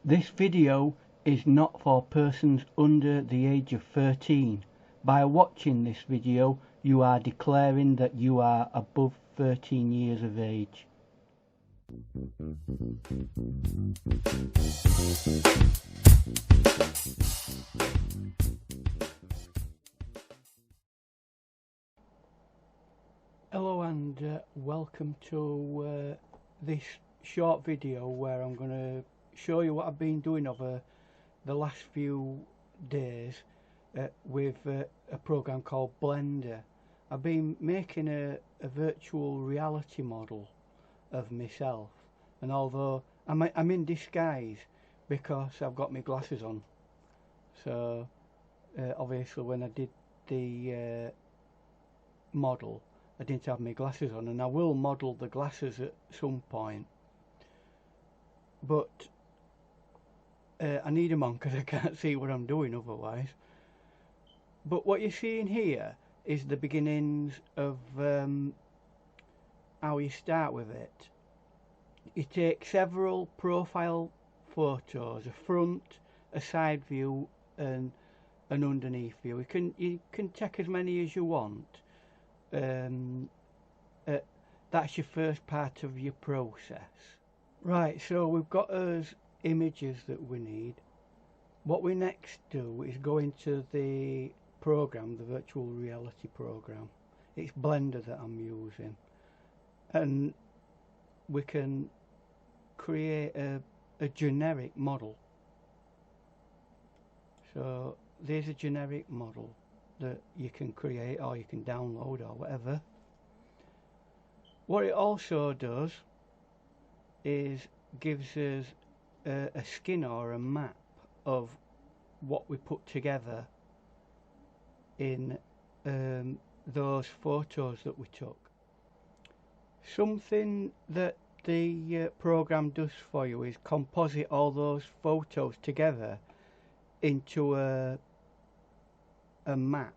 This video is not for persons under the age of 13. By watching this video, you are declaring that you are above 13 years of age. Hello and welcome to this short video where I'm going to show you what I've been doing over the last few days with a program called Blender. I've been making a virtual reality model of myself, and although I'm in disguise because I've got my glasses on, so obviously when I did the model I didn't have my glasses on, and I will model the glasses at some point, but I need them on because I can't see what I'm doing otherwise. But what you're seeing here is the beginnings of how you start with it. You take several profile photos, a front, a side view and an underneath view. You can take as many as you want. That's your first part of your process. Right, so we've got us images that we need. What we next do is go into the program, the virtual reality program. It's Blender that I'm using, and we can create a generic model. So there's a generic model that you can create or you can download or whatever. What it also does is gives us a skin or a map of what we put together in those photos that we took. Something that the program does for you is composite all those photos together into a map,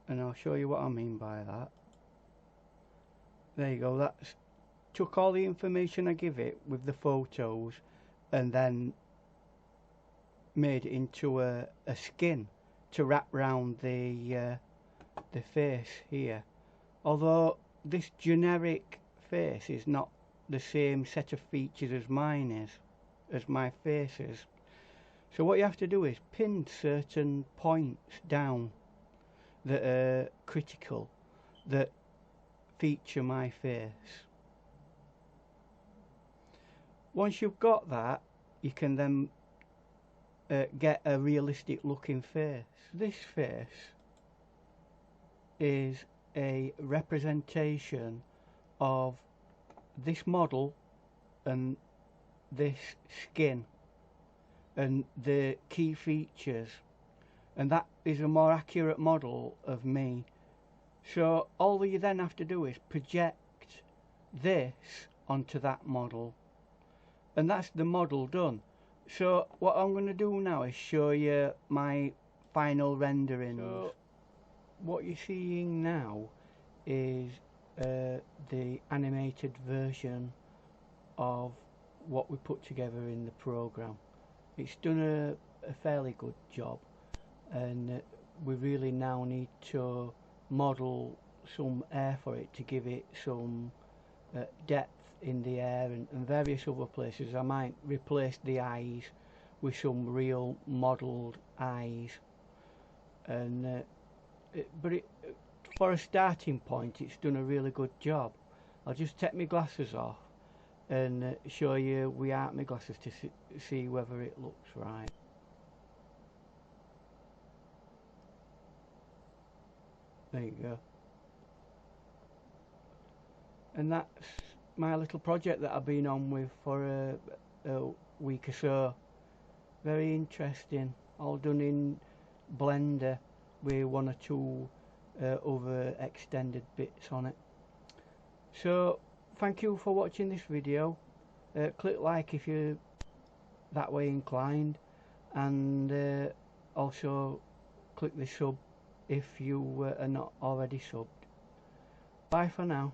and I'll show you what I mean by that. There you go, that's took all the information I give it with the photos and then made it into a skin to wrap round the face here. Although this generic face is not the same set of features as mine is, as my face is. So what you have to do is pin certain points down that are critical, that feature my face. Once you've got that, you can then get a realistic looking face. This face is a representation of this model and this skin and the key features, and that is a more accurate model of me. So all you then have to do is project this onto that model, and that's the model done. So what I'm going to do now is show you my final renderings. So what you're seeing now is the animated version of what we put together in the program. It's done a fairly good job, and we really now need to model some air for it to give it some depth in the air and various other places. I might replace the eyes with some real modelled eyes, and for a starting point it's done a really good job. I'll just take my glasses off and show you without my glasses to see whether it looks right. There you go. And that's my little project that I've been on with for a week or so. Very interesting, all done in Blender with one or two other extended bits on it. So thank you for watching this video. Click like if you're that way inclined, and also click the sub if you are not already subbed. Bye for now.